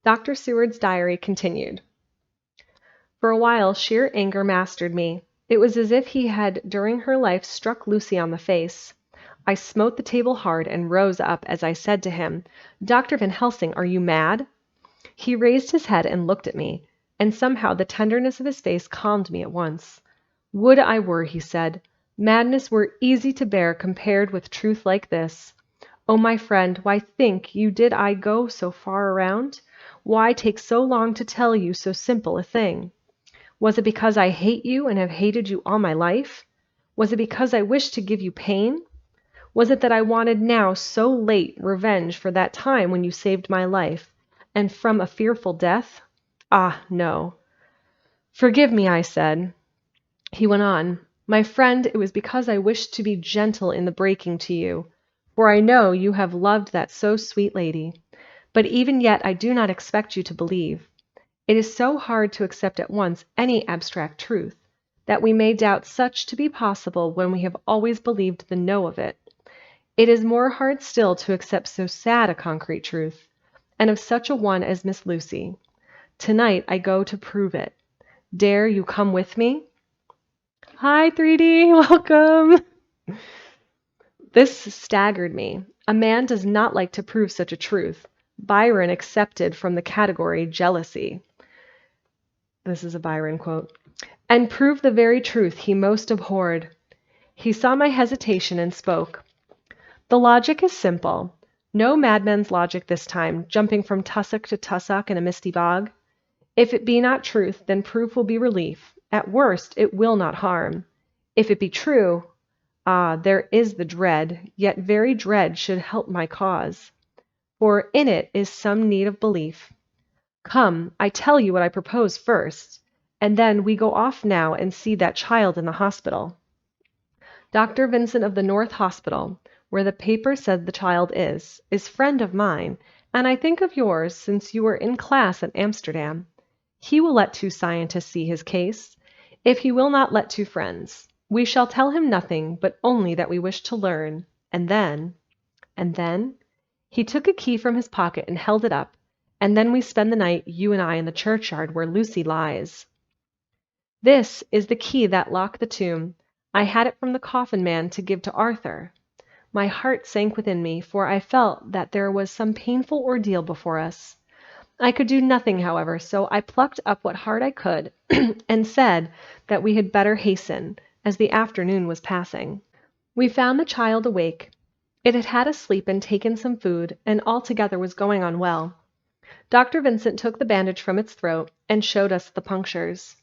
Dr. Seward's diary continued. For a while, sheer anger mastered me. It was as if he had, during her life, struck Lucy on the face. I smote the table hard and rose up as I said to him, "Dr. Van Helsing, are you mad?" He raised his head and looked at me, and somehow the tenderness of his face calmed me at once. "Would I were," he said. "Madness were easy to bear compared with truth like this. Oh, my friend, why think you did I go so far around? Why take so long to tell you so simple a thing? Was it because I hate you and have hated you all my life? Was it because I wished to give you pain? Was it that I wanted now so late revenge for that time when you saved my life, and from a fearful death? Ah, no." "Forgive me," I said. He went on, "My friend, it was because I wished to be gentle in the breaking to you, for I know you have loved that so sweet lady. But even yet I do not expect you to believe. It is so hard to accept at once any abstract truth, that we may doubt such to be possible when we have always believed the no of it. It is more hard still to accept so sad a concrete truth, and of such a one as Miss Lucy. Tonight I go to prove it. Dare you come with me?" Hi, 3D, welcome. This staggered me. A man does not like to prove such a truth. Byron accepted from the category jealousy. This is a Byron quote. And prove the very truth he most abhorred. He saw my hesitation and spoke. "The logic is simple. No madman's logic this time, jumping from tussock to tussock in a misty bog. If it be not truth, then proof will be relief. At worst, it will not harm. If it be true, there is the dread, yet very dread should help my cause. For in it is some need of belief. Come, I tell you what I propose first, and then we go off now and see that child in the hospital. Dr. Vincent of the North Hospital, where the paper said the child is friend of mine, and I think of yours since you were in class at Amsterdam. He will let 2 scientists see his case, if he will not let 2 friends. We shall tell him nothing, but only that we wish to learn, and then, he took a key from his pocket and held it up, and then we spend the night, you and I, in the churchyard where Lucy lies. This is the key that locked the tomb. I had it from the coffin man to give to Arthur. My heart sank within me, for I felt that there was some painful ordeal before us. I could do nothing, however, so I plucked up what heart I could and said that we had better hasten, as the afternoon was passing. We found the child awake. It had had a sleep and taken some food, and altogether was going on well. Dr. Vincent took the bandage from its throat and showed us the punctures.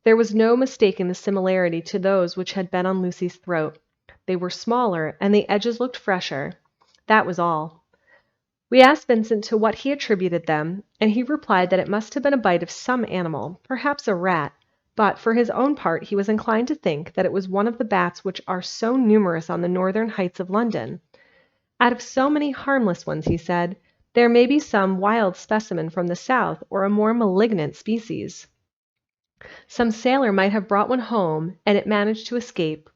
There was no mistaking the similarity to those which had been on Lucy's throat. They were smaller, and the edges looked fresher. That was all. We asked Vincent to what he attributed them, and he replied that it must have been a bite of some animal, perhaps a rat, but for his own part he was inclined to think that it was one of the bats which are so numerous on the northern heights of London. Out of so many harmless ones, he said, there may be some wild specimen from the south or a more malignant species. Some sailor might have brought one home, and it managed to escape,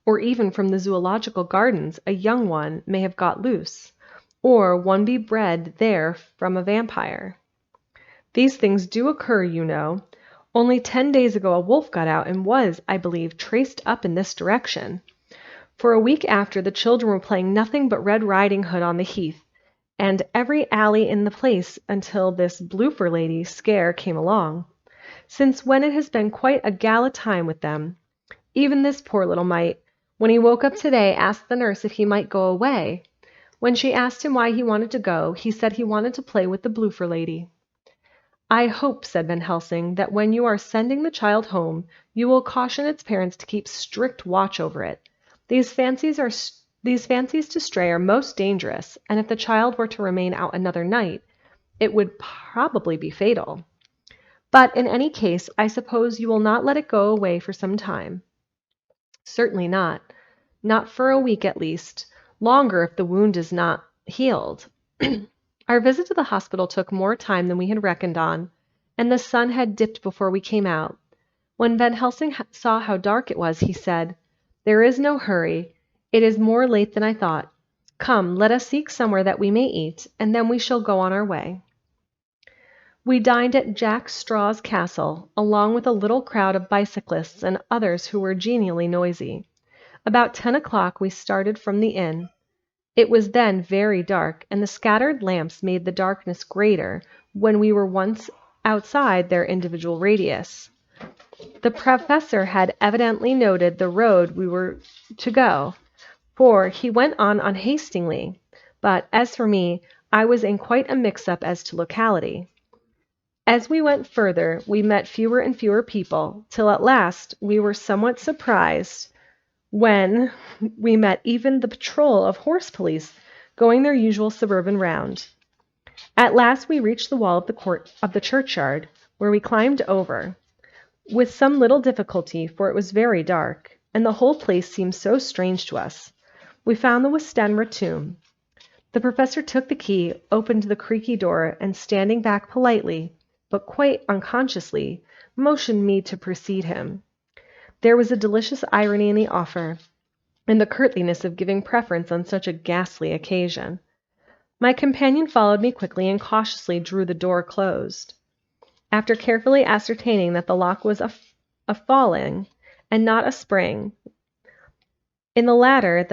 or even from the zoological gardens a young one may have got loose, or one be bred there from a vampire. These things do occur, you know. Only 10 days ago a wolf got out and was, I believe, traced up in this direction. For a week after, the children were playing nothing but Red Riding Hood on the heath, and every alley in the place until this Bloofer lady scare came along. Since when it has been quite a gala time with them. Even this poor little mite, when he woke up today, asked the nurse if he might go away. When she asked him why he wanted to go, he said he wanted to play with the Bloofer lady. I hope, said Van Helsing, that when you are sending the child home, you will caution its parents to keep strict watch over it. These fancies to stray are most dangerous, and if the child were to remain out another night, it would probably be fatal. But in any case, I suppose you will not let it go away for some time. Certainly not. Not for a week at least. Longer if the wound is not healed. Our visit to the hospital took more time than we had reckoned on, and the sun had dipped before we came out. When Van Helsing saw how dark it was, he said, "There is no hurry. It is more late than I thought. Come, let us seek somewhere that we may eat, and then we shall go on our way." We dined at Jack Straw's castle, along with a little crowd of bicyclists and others who were genially noisy. About 10 o'clock we started from the inn. It was then very dark, and the scattered lamps made the darkness greater when we were once outside their individual radius. The professor had evidently noted the road we were to go, for he went on unhastingly, but as for me, I was in quite a mix-up as to locality. As we went further, we met fewer and fewer people, till at last we were somewhat surprised when we met even the patrol of horse police going their usual suburban round. At last we reached the wall of the court of the churchyard, where we climbed over, with some little difficulty, for it was very dark, and the whole place seemed so strange to us. We found the Westenra tomb. The professor took the key, opened the creaky door, and standing back politely, but quite unconsciously, motioned me to precede him. There was a delicious irony in the offer, and the courtliness of giving preference on such a ghastly occasion. My companion followed me quickly and cautiously drew the door closed. After carefully ascertaining that the lock was a falling and not a spring, in the latter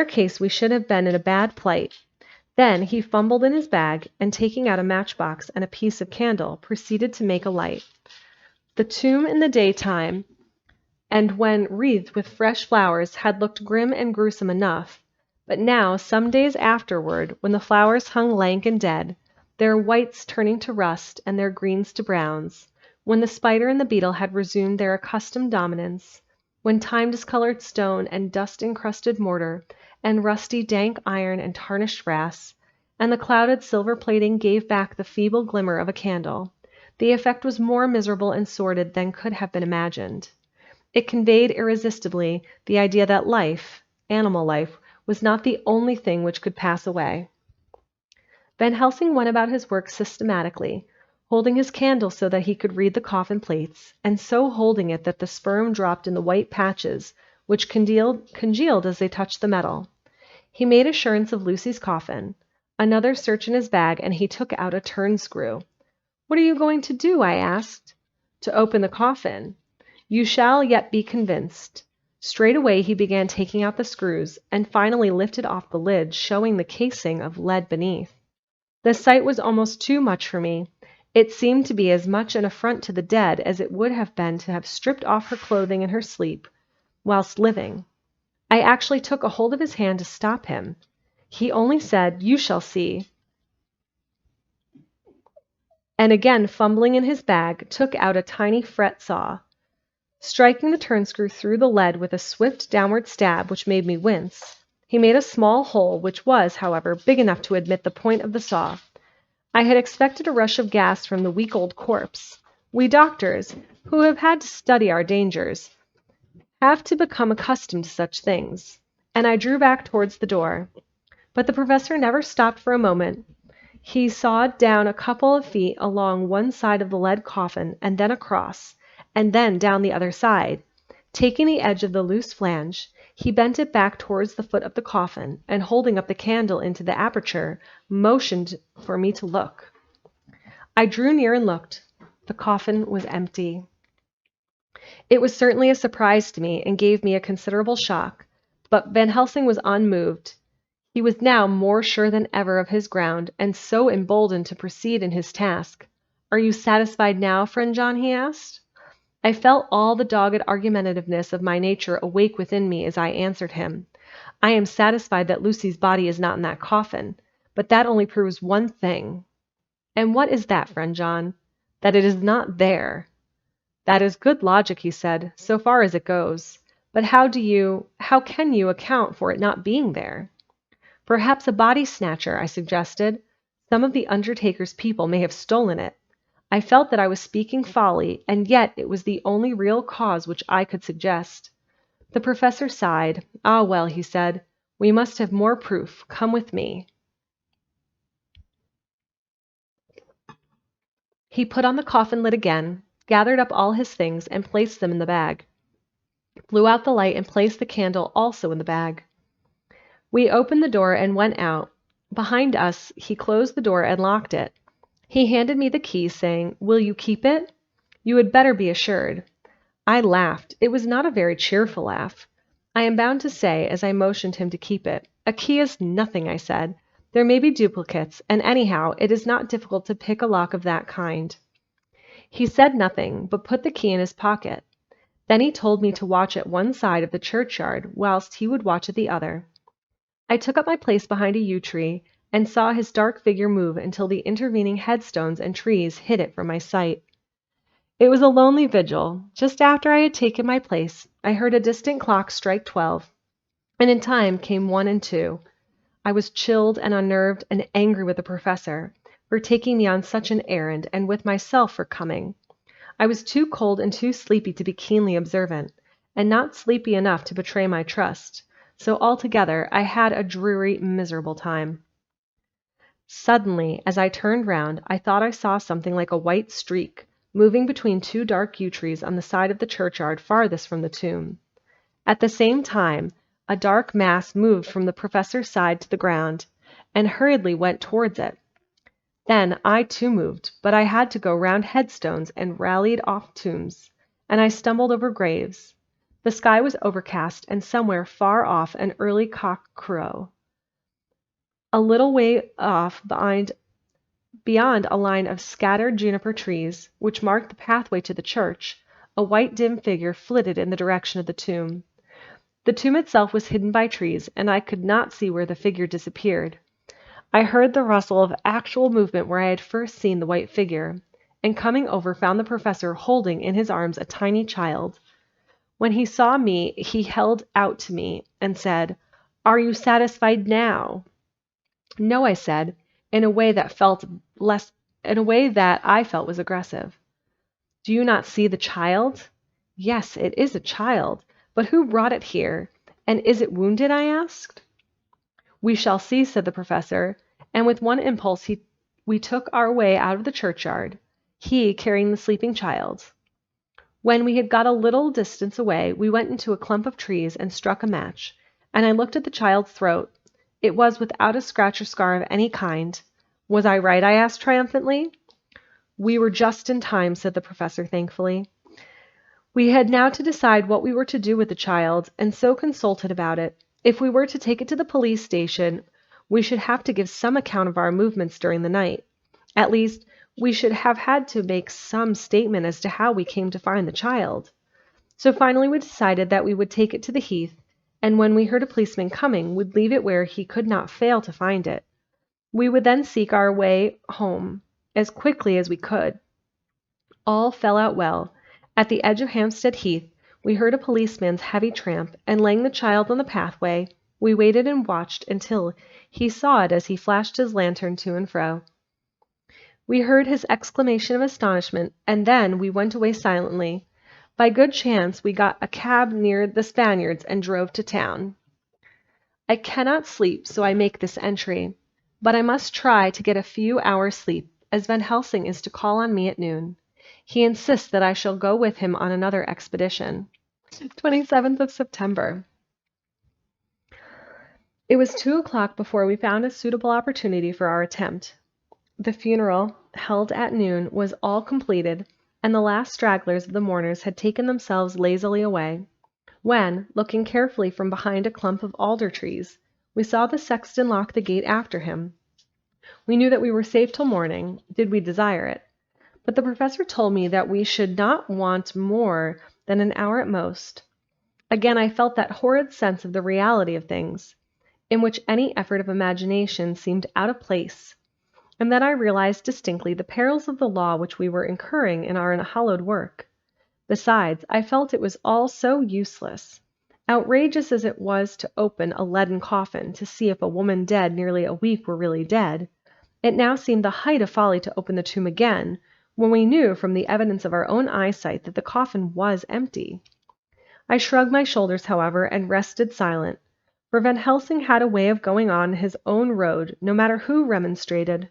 case we should have been in a bad plight. Then he fumbled in his bag, and taking out a matchbox and a piece of candle, proceeded to make a light. The tomb in the daytime, and when wreathed with fresh flowers, had looked grim and gruesome enough, but now, some days afterward, when the flowers hung lank and dead, their whites turning to rust and their greens to browns, when the spider and the beetle had resumed their accustomed dominance, when time-discolored stone and dust-encrusted mortar and rusty dank iron and tarnished brass, and the clouded silver plating gave back the feeble glimmer of a candle, the effect was more miserable and sordid than could have been imagined. It conveyed irresistibly the idea that life, animal life, was not the only thing which could pass away. Van Helsing went about his work systematically, holding his candle so that he could read the coffin plates, and so holding it that the sperm dropped in the white patches, which congealed as they touched the metal. He made assurance of Lucy's coffin, another search in his bag, and he took out a turn-screw. "What are you going to do?" I asked. "To open the coffin. You shall yet be convinced." Straightway he began taking out the screws, and finally lifted off the lid, showing the casing of lead beneath. The sight was almost too much for me. It seemed to be as much an affront to the dead as it would have been to have stripped off her clothing in her sleep, whilst living. I actually took a hold of his hand to stop him. He only said, "You shall see," and again fumbling in his bag, took out a tiny fret saw. Striking the turn-screw through the lead with a swift downward stab which made me wince, he made a small hole, which was, however, big enough to admit the point of the saw. I had expected a rush of gas from the weak old corpse. We doctors, who have had to study our dangers, have to become accustomed to such things, and I drew back towards the door. But the professor never stopped for a moment. He sawed down a couple of feet along one side of the lead coffin, and then across, and then down the other side. Taking the edge of the loose flange, he bent it back towards the foot of the coffin, and holding up the candle into the aperture, motioned for me to look. I drew near and looked. The coffin was empty. It was certainly a surprise to me, and gave me a considerable shock, but Van Helsing was unmoved. He was now more sure than ever of his ground, and so emboldened to proceed in his task. "Are you satisfied now, friend John?" he asked. I felt all the dogged argumentativeness of my nature awake within me as I answered him. "I am satisfied that Lucy's body is not in that coffin, but that only proves one thing." "And what is that, friend John?" "That it is not there." "That is good logic," he said, "so far as it goes. But how can you account for it not being there?" "Perhaps a body snatcher," I suggested. "Some of the undertaker's people may have stolen it." I felt that I was speaking folly, and yet it was the only real cause which I could suggest. The professor sighed. "Ah, well," he said, "we must have more proof. Come with me." He put on the coffin lid again, gathered up all his things, and placed them in the bag, blew out the light, and placed the candle also in the bag. We opened the door and went out. Behind us, he closed the door and locked it. He handed me the key, saying, "Will you keep it? You had better be assured." I laughed. It was not a very cheerful laugh. I am bound to say, as I motioned him to keep it, "A key is nothing," I said. "There may be duplicates, and anyhow, it is not difficult to pick a lock of that kind." He said nothing, but put the key in his pocket. Then he told me to watch at one side of the churchyard, whilst he would watch at the other. I took up my place behind a yew tree, and saw his dark figure move until the intervening headstones and trees hid it from my sight. It was a lonely vigil. Just after I had taken my place, I heard a distant clock strike 12, and in time came 1 and 2. I was chilled and unnerved and angry with the professor for taking me on such an errand, and with myself for coming. I was too cold and too sleepy to be keenly observant, and not sleepy enough to betray my trust, so altogether I had a dreary, miserable time. Suddenly, as I turned round, I thought I saw something like a white streak moving between 2 dark yew trees on the side of the churchyard farthest from the tomb. At the same time, a dark mass moved from the professor's side to the ground, and hurriedly went towards it. Then I too moved, but I had to go round headstones and rallied off tombs, and I stumbled over graves. The sky was overcast, and somewhere far off an early cock crew. A little way off, beyond a line of scattered juniper trees, which marked the pathway to the church, a white dim figure flitted in the direction of the tomb. The tomb itself was hidden by trees, and I could not see where the figure disappeared. I heard the rustle of actual movement where I had first seen the white figure, and coming over found the professor holding in his arms a tiny child. When he saw me, he held out to me and said, "Are you satisfied now?" "No," I said, in a way that I felt was aggressive. "Do you not see the child?" "Yes, it is a child. But who brought it here? And is it wounded?" I asked. "We shall see," said the professor, and with one impulse we took our way out of the churchyard, he carrying the sleeping child. When we had got a little distance away, we went into a clump of trees and struck a match, and I looked at the child's throat. It was without a scratch or scar of any kind. "Was I right?" I asked triumphantly. "We were just in time," said the professor thankfully. We had now to decide what we were to do with the child, and so consulted about it. If we were to take it to the police station, we should have to give some account of our movements during the night. At least, we should have had to make some statement as to how we came to find the child. So finally we decided that we would take it to the heath, and when we heard a policeman coming, would leave it where he could not fail to find it. We would then seek our way home as quickly as we could. All fell out well. At the edge of Hampstead Heath, we heard a policeman's heavy tramp, and laying the child on the pathway, we waited and watched until he saw it as he flashed his lantern to and fro. We heard his exclamation of astonishment, and then we went away silently. By good chance, we got a cab near the Spaniards and drove to town. I cannot sleep, so I make this entry. But I must try to get a few hours' sleep, as Van Helsing is to call on me at noon. He insists that I shall go with him on another expedition. 27th of September. It was 2 o'clock before we found a suitable opportunity for our attempt. The funeral, held at noon, was all completed, and the last stragglers of the mourners had taken themselves lazily away, when, looking carefully from behind a clump of alder trees, we saw the sexton lock the gate after him. We knew that we were safe till morning, did we desire it. But the professor told me that we should not want more than an hour at most. Again I felt that horrid sense of the reality of things, in which any effort of imagination seemed out of place, and then I realized distinctly the perils of the law which we were incurring in our unhallowed work. Besides, I felt it was all so useless. Outrageous as it was to open a leaden coffin to see if a woman dead nearly a week were really dead, it now seemed the height of folly to open the tomb again, when we knew from the evidence of our own eyesight that the coffin was empty. I shrugged my shoulders, however, and rested silent, for Van Helsing had a way of going on his own road, no matter who remonstrated.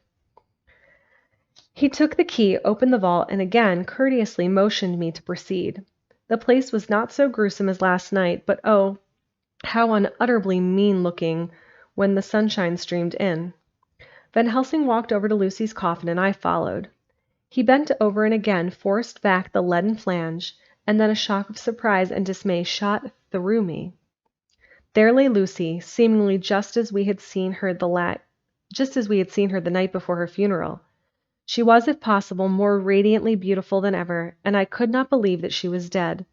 He took the key, opened the vault, and again courteously motioned me to proceed. The place was not so gruesome as last night, but oh, how unutterably mean-looking when the sunshine streamed in. Van Helsing walked over to Lucy's coffin, and I followed. He bent over and again forced back the leaden flange, and then a shock of surprise and dismay shot through me. There lay Lucy, seemingly just as we had seen her the night before her funeral. She was, if possible, more radiantly beautiful than ever, and I could not believe that she was dead.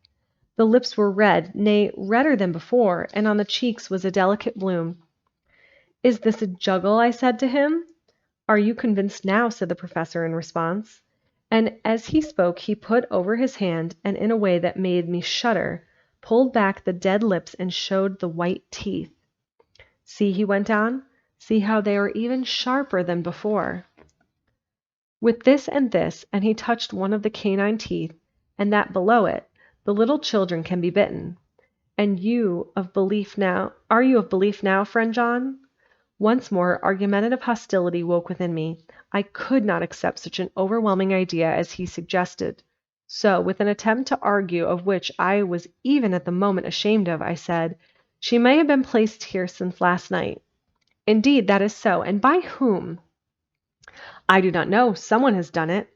The lips were red, nay, redder than before, and on the cheeks was a delicate bloom. "Is this a juggle?" I said to him. "Are you convinced now?" said the professor in response. And as he spoke he put over his hand, and in a way that made me shudder, pulled back the dead lips and showed the white teeth. "See," he went on, "see how they are even sharper than before. With this, and he touched one of the canine teeth, and that below it, the little children can be bitten. And are you of belief now, friend John?" Once more argumentative hostility woke within me. I could not accept such an overwhelming idea as he suggested. So, with an attempt to argue of which I was even at the moment ashamed of, I said, "She may have been placed here since last night." "Indeed, that is so. And by whom?" "I do not know. Someone has done it."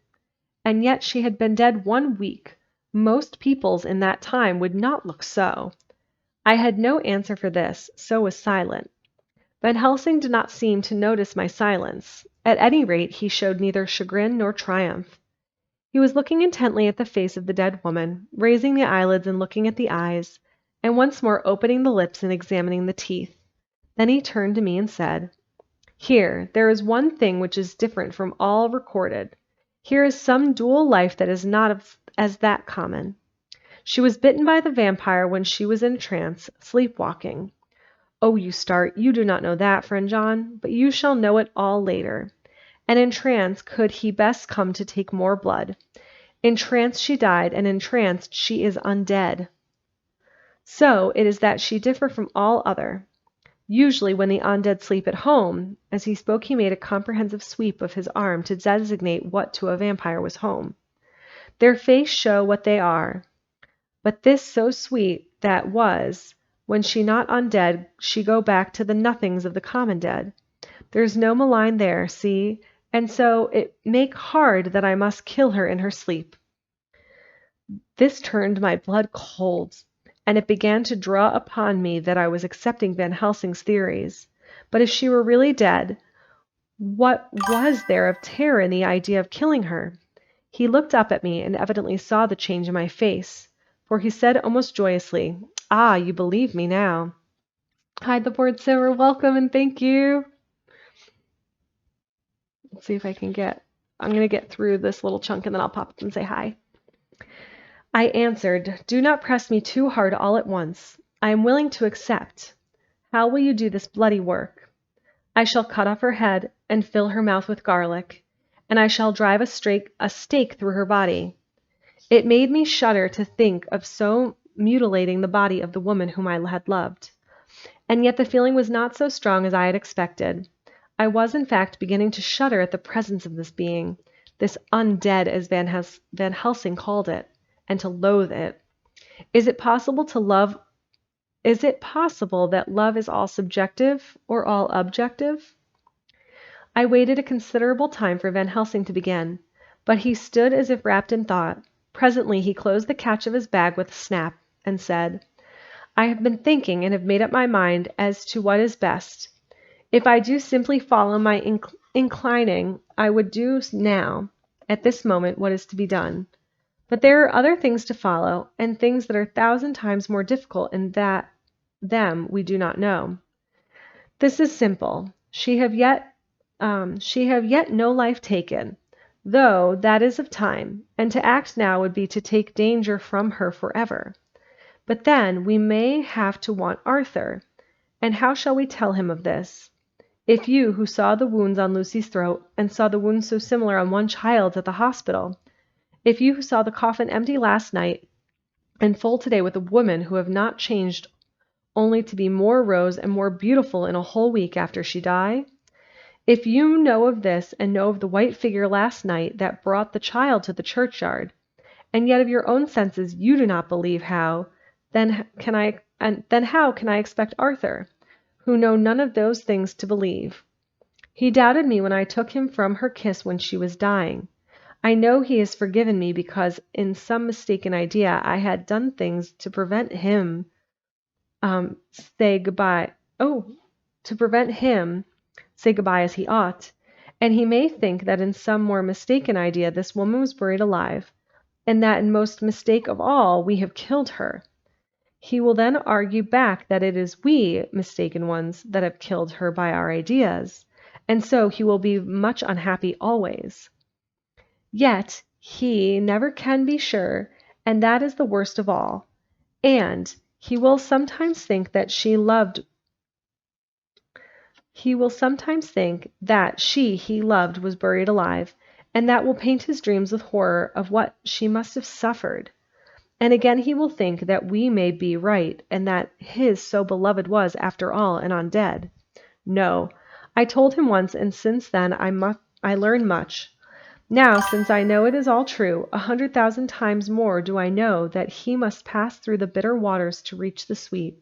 "And yet she had been dead 1 week. Most peoples in that time would not look so." I had no answer for this, so was silent. Van Helsing did not seem to notice my silence. At any rate, he showed neither chagrin nor triumph. He was looking intently at the face of the dead woman, raising the eyelids and looking at the eyes, and once more opening the lips and examining the teeth. Then he turned to me and said, "Here, there is one thing which is different from all recorded. Here is some dual life that is not as that common. She was bitten by the vampire when she was in a trance, sleepwalking. Oh, you start, you do not know that, friend John, but you shall know it all later. And in trance could he best come to take more blood. In trance she died, and in trance she is undead. So it is that she differ from all other. Usually when the undead sleep at home," as he spoke he made a comprehensive sweep of his arm to designate what to a vampire was home, "their face show what they are. But this so sweet that was, when she not undead, she go back to the nothings of the common dead. There's no malign there, see, and so it make hard that I must kill her in her sleep." This turned my blood cold, and it began to draw upon me that I was accepting Van Helsing's theories. But if she were really dead, what was there of terror in the idea of killing her? He looked up at me and evidently saw the change in my face, for he said almost joyously, "Ah, you believe me now." Hi, the board silver, welcome and thank you. Let's see if I'm going to get through this little chunk and then I'll pop up and say hi. I answered, "Do not press me too hard all at once. I am willing to accept. How will you do this bloody work?" "I shall cut off her head and fill her mouth with garlic, and I shall drive a stake through her body." It made me shudder to think of so mutilating the body of the woman whom I had loved. And yet the feeling was not so strong as I had expected. I was, in fact, beginning to shudder at the presence of this being, this undead as Van Helsing called it, and to loathe it. Is it possible that love is all subjective or all objective? I waited a considerable time for Van Helsing to begin, but he stood as if wrapped in thought. Presently he closed the catch of his bag with a snap, and said, "I have been thinking and have made up my mind as to what is best. If I do simply follow my inclining, I would do now, at this moment, what is to be done. But there are other things to follow, and things that are 1,000 times more difficult, and that them we do not know. This is simple. She have yet no life taken, though that is of time, and to act now would be to take danger from her forever. But then we may have to want Arthur, and how shall we tell him of this? If you, who saw the wounds on Lucy's throat, and saw the wounds so similar on one child's at the hospital, if you who saw the coffin empty last night, and full today with a woman who have not changed only to be more rose and more beautiful in a whole week after she died, if you know of this, and know of the white figure last night that brought the child to the churchyard, and yet of your own senses you do not believe, how can I expect Arthur, who know none of those things, to believe?" He doubted me when I took him from her kiss when she was dying. I know he has forgiven me because in some mistaken idea I had done things to prevent him say goodbye. Oh, to prevent him say goodbye as he ought. And he may think that in some more mistaken idea this woman was buried alive, and that in most mistake of all we have killed her. He will then argue back that it is we, mistaken ones, that have killed her by our ideas, and so he will be much unhappy always. Yet he never can be sure, and that is the worst of all. And he will sometimes think that she he loved was buried alive, and that will paint his dreams with horror of what she must have suffered. And again he will think that we may be right, and that his so beloved was, after all, an undead. No, I told him once, and since then I learned much. Now, since I know it is all true, 100,000 times more do I know that he must pass through the bitter waters to reach the sweet.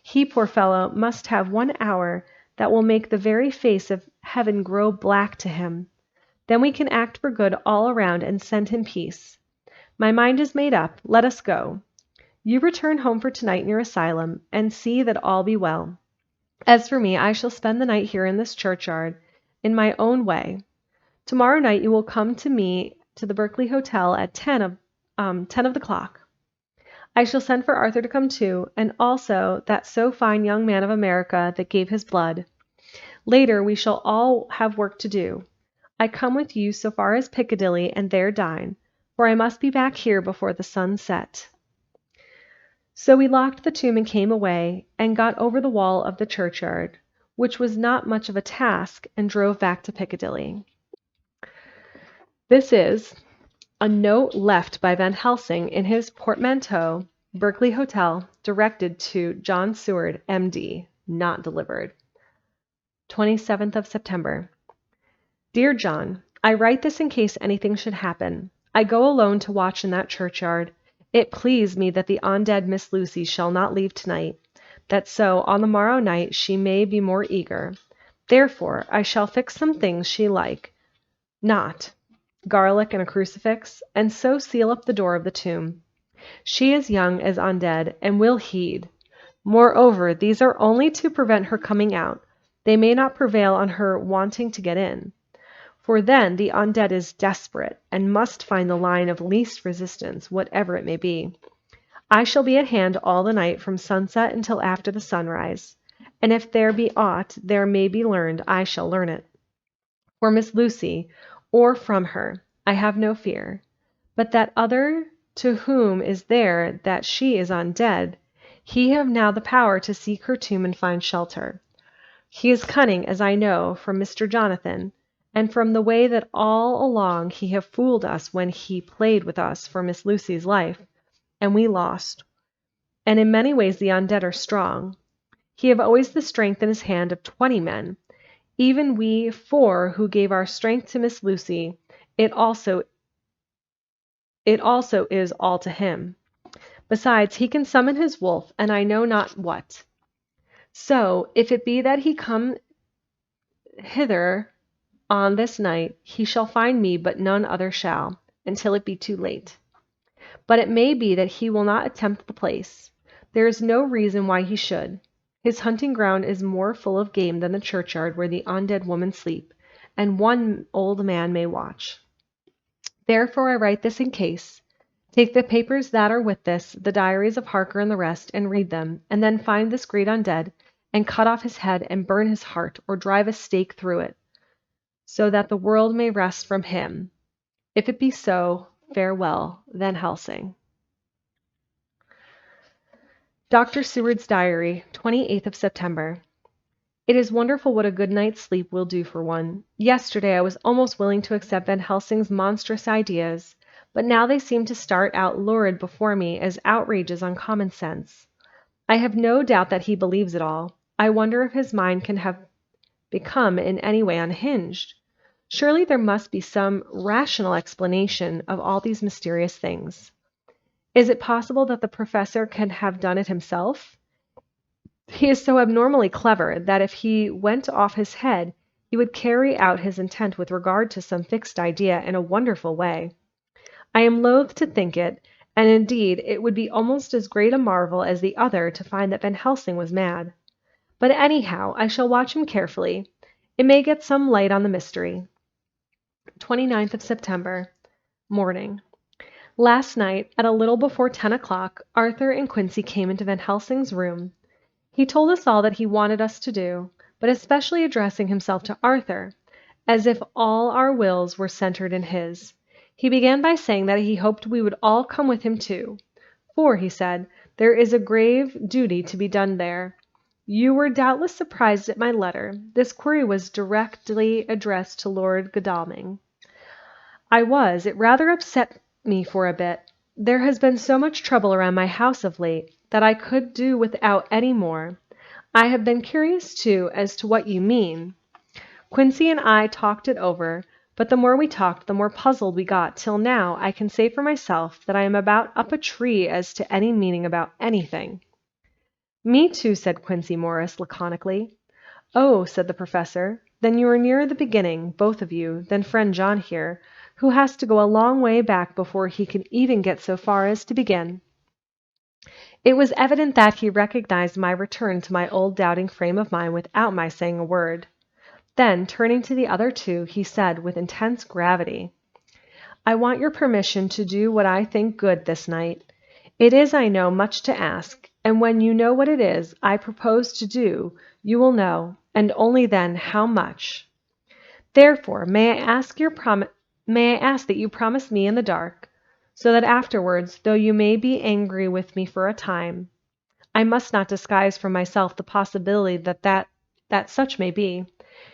He, poor fellow, must have 1 hour that will make the very face of heaven grow black to him. Then we can act for good all around and send him peace. My mind is made up. Let us go. You return home for tonight in your asylum, and see that all be well. As for me, I shall spend the night here in this churchyard, in my own way. Tomorrow night you will come to me to the Berkeley Hotel at 10 of the clock. I shall send for Arthur to come too, and also that so fine young man of America that gave his blood. Later we shall all have work to do. I come with you so far as Piccadilly and there dine, for I must be back here before the sun set. So we locked the tomb and came away, and got over the wall of the churchyard, which was not much of a task, and drove back to Piccadilly. This is a note left by Van Helsing in his portmanteau, Berkeley Hotel, directed to John Seward, M.D., not delivered. 27th of September. Dear John, I write this in case anything should happen. I go alone to watch in that churchyard. It please me that the undead Miss Lucy shall not leave tonight, that so on the morrow night she may be more eager. Therefore I shall fix some things she like not, garlic and a crucifix, and so seal up the door of the tomb. She is young as undead, and will heed. Moreover, these are only to prevent her coming out. They may not prevail on her wanting to get in. For then the undead is desperate, and must find the line of least resistance, whatever it may be. I shall be at hand all the night from sunset until after the sunrise, and if there be aught there may be learned, I shall learn it. For Miss Lucy, or from her, I have no fear. But that other to whom is there that she is undead, he have now the power to seek her tomb and find shelter. He is cunning, as I know, from Mr. Jonathan, and from the way that all along he have fooled us when he played with us for Miss Lucy's life, and we lost. And in many ways the undead are strong. He have always the strength in his hand of 20 men. Even we 4 who gave our strength to Miss Lucy, it also is all to him. Besides, he can summon his wolf, and I know not what. So, if it be that he come hither on this night, he shall find me, but none other shall, until it be too late. But it may be that he will not attempt the place. There is no reason why he should. His hunting ground is more full of game than the churchyard where the undead women sleep, and one old man may watch. Therefore I write this in case. Take the papers that are with this, the diaries of Harker and the rest, and read them, and then find this great undead, and cut off his head, and burn his heart, or drive a stake through it, so that the world may rest from him. If it be so, farewell, Van Helsing. Dr. Seward's Diary, 28th of September. It is wonderful what a good night's sleep will do for one. Yesterday I was almost willing to accept Van Helsing's monstrous ideas, but now they seem to start out lurid before me as outrages on common sense. I have no doubt that he believes it all. I wonder if his mind can have become in any way unhinged. Surely there must be some rational explanation of all these mysterious things. Is it possible that the professor can have done it himself? He is so abnormally clever that if he went off his head, he would carry out his intent with regard to some fixed idea in a wonderful way. I am loath to think it, and indeed it would be almost as great a marvel as the other to find that Van Helsing was mad. But anyhow, I shall watch him carefully. It may get some light on the mystery. 29th of September. Morning. Last night, at a little before 10 o'clock, Arthur and Quincy came into Van Helsing's room. He told us all that he wanted us to do, but especially addressing himself to Arthur, as if all our wills were centered in his. He began by saying that he hoped we would all come with him too, for, he said, there is a grave duty to be done there. You were doubtless surprised at my letter. This query was directly addressed to Lord Godalming. I was. It rather upset me for a bit. There has been so much trouble around my house of late that I could do without any more. I have been curious, too, as to what you mean. Quincy and I talked it over, but the more we talked, the more puzzled we got, till now I can say for myself that I am about up a tree as to any meaning about anything. Me too, said Quincy Morris laconically. Oh, said the professor, then you are nearer the beginning, both of you, than friend John here, who has to go a long way back before he can even get so far as to begin. It was evident that he recognized my return to my old doubting frame of mind without my saying a word. Then, turning to the other two, he said with intense gravity, I want your permission to do what I think good this night. It is, I know, much to ask, and when you know what it is I propose to do, you will know, and only then, how much. Therefore, may I ask that you promise me in the dark, so that afterwards, though you may be angry with me for a time, I must not disguise from myself the possibility that such may be.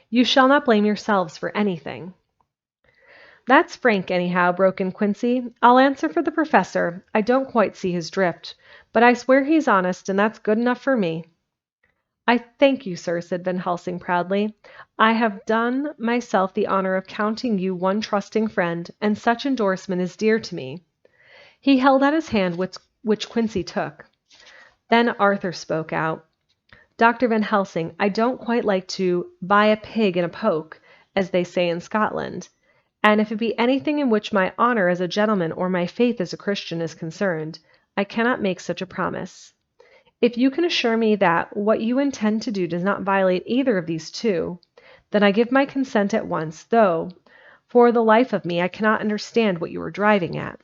You shall not blame yourselves for anything. That's frank, anyhow, broke in Quincy. I'll answer for the professor. I don't quite see his drift, but I swear he's honest, and that's good enough for me. I thank you, sir, said Van Helsing proudly. I have done myself the honor of counting you one trusting friend, and such endorsement is dear to me. He held out his hand, which Quincy took. Then Arthur spoke out. Dr. Van Helsing, I don't quite like to buy a pig in a poke, as they say in Scotland, and if it be anything in which my honor as a gentleman or my faith as a Christian is concerned, I cannot make such a promise. If you can assure me that what you intend to do does not violate either of these two, then I give my consent at once, though, for the life of me, I cannot understand what you are driving at.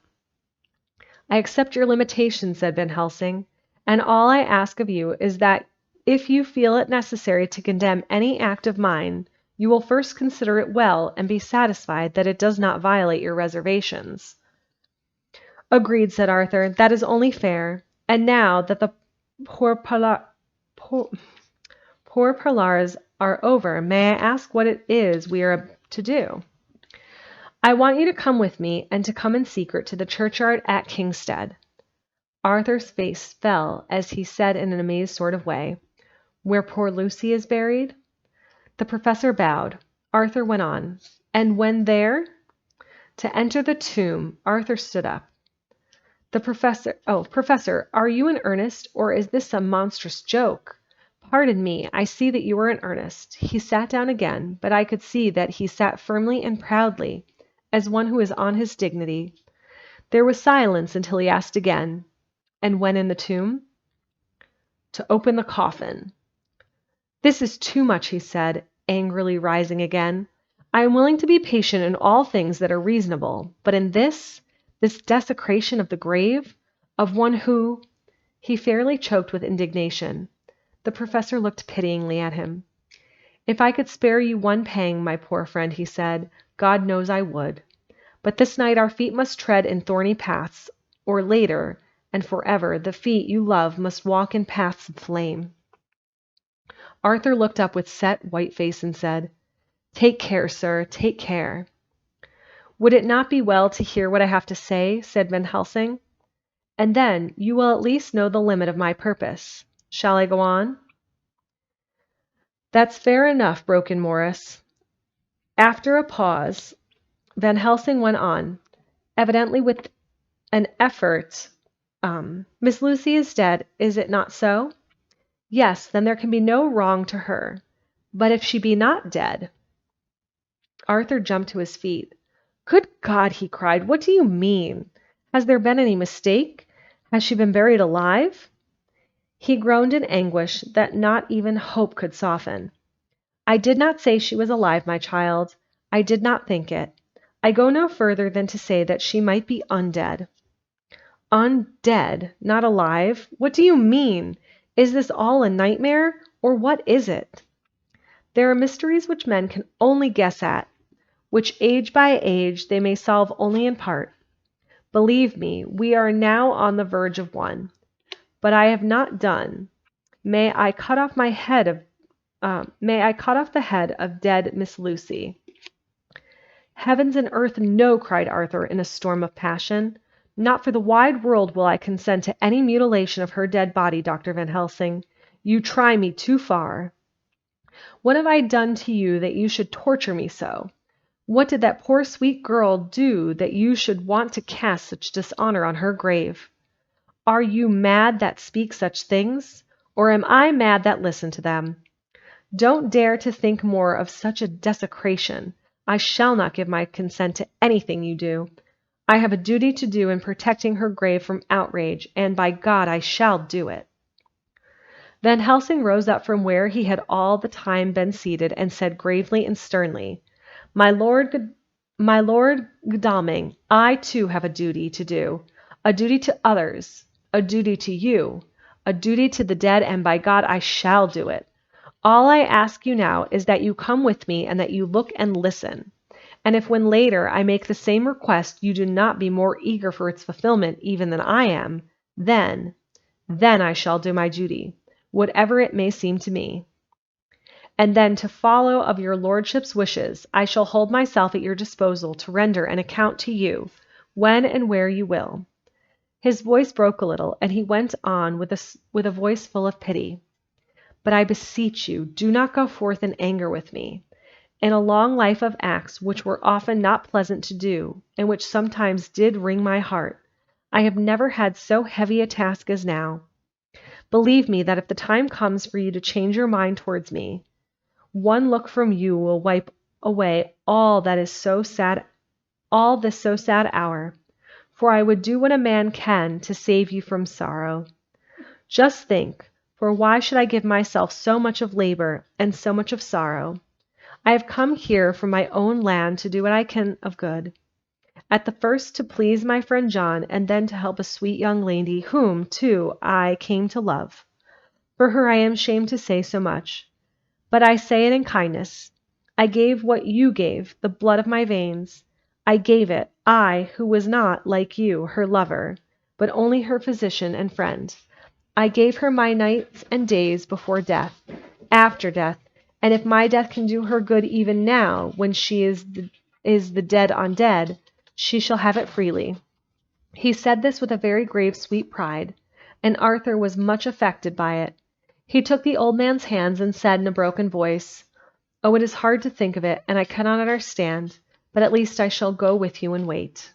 I accept your limitation, said Van Helsing, and all I ask of you is that if you feel it necessary to condemn any act of mine, you will first consider it well and be satisfied that it does not violate your reservations. Agreed, said Arthur. That is only fair. And now that the poor parlors are over, may I ask what it is we are to do? I want you to come with me, and to come in secret to the churchyard at Kingstead. Arthur's face fell as he said in an amazed sort of way, Where poor Lucy is buried? The professor bowed. Arthur went on, And when there? To enter the tomb. Arthur stood up. The Professor, are you in earnest, or is this some monstrous joke? Pardon me, I see that you are in earnest. He sat down again, but I could see that he sat firmly and proudly, as one who is on his dignity. There was silence until he asked again, And when in the tomb? To open the coffin. This is too much, he said, angrily rising again. I am willing to be patient in all things that are reasonable, but in this desecration of the grave, of one who— He fairly choked with indignation. The professor looked pityingly at him. If I could spare you one pang, my poor friend, he said, God knows I would. But this night our feet must tread in thorny paths, or later, and forever, the feet you love must walk in paths of flame. Arthur looked up with set, white face and said, Take care, sir, take care. Would it not be well to hear what I have to say? Said Van Helsing. And then you will at least know the limit of my purpose. Shall I go on? That's fair enough, broke in Morris. After a pause, Van Helsing went on, evidently with an effort. Miss Lucy is dead, is it not so? Yes, then there can be no wrong to her. But if she be not dead? Arthur jumped to his feet. Good God, he cried, what do you mean? Has there been any mistake? Has she been buried alive? He groaned in anguish that not even hope could soften. I did not say she was alive, my child. I did not think it. I go no further than to say that she might be undead. Undead, not alive? What do you mean? Is this all a nightmare, or what is it? There are mysteries which men can only guess at, which age by age they may solve only in part. Believe me, we are now on the verge of one. But I have not done. May I cut off the head of dead Miss Lucy? Heavens and earth, no, cried Arthur in a storm of passion. Not for the wide world will I consent to any mutilation of her dead body, Dr. Van Helsing. You try me too far. What have I done to you that you should torture me so? What did that poor sweet girl do that you should want to cast such dishonor on her grave? Are you mad that speak such things? Or am I mad that listen to them? Don't dare to think more of such a desecration. I shall not give my consent to anything you do. I have a duty to do in protecting her grave from outrage, and by God I shall do it. Van Helsing rose up from where he had all the time been seated and said gravely and sternly, My Lord Godalming, I too have a duty to do, a duty to others, a duty to you, a duty to the dead, and by God I shall do it. All I ask you now is that you come with me and that you look and listen. And if when later I make the same request you do not be more eager for its fulfillment even than I am, then I shall do my duty, whatever it may seem to me. And then to follow of your lordship's wishes, I shall hold myself at your disposal to render an account to you, when and where you will. His voice broke a little, and he went on with a voice full of pity. But I beseech you, do not go forth in anger with me. In a long life of acts which were often not pleasant to do, and which sometimes did wring my heart, I have never had so heavy a task as now. Believe me that if the time comes for you to change your mind towards me, one look from you will wipe away all this so sad hour, for I would do what a man can to save you from sorrow. Just think, for why should I give myself so much of labor and so much of sorrow? I have come here from my own land to do what I can of good. At the first to please my friend John, and then to help a sweet young lady whom, too, I came to love. For her I am ashamed to say so much. But I say it in kindness. I gave what you gave, the blood of my veins. I gave it, I, who was not, like you, her lover, but only her physician and friend. I gave her my nights and days before death, after death, and if my death can do her good even now, when she is the dead on dead, she shall have it freely. He said this with a very grave, sweet pride, and Arthur was much affected by it. He took the old man's hands and said in a broken voice, Oh, it is hard to think of it, and I cannot understand, but at least I shall go with you and wait.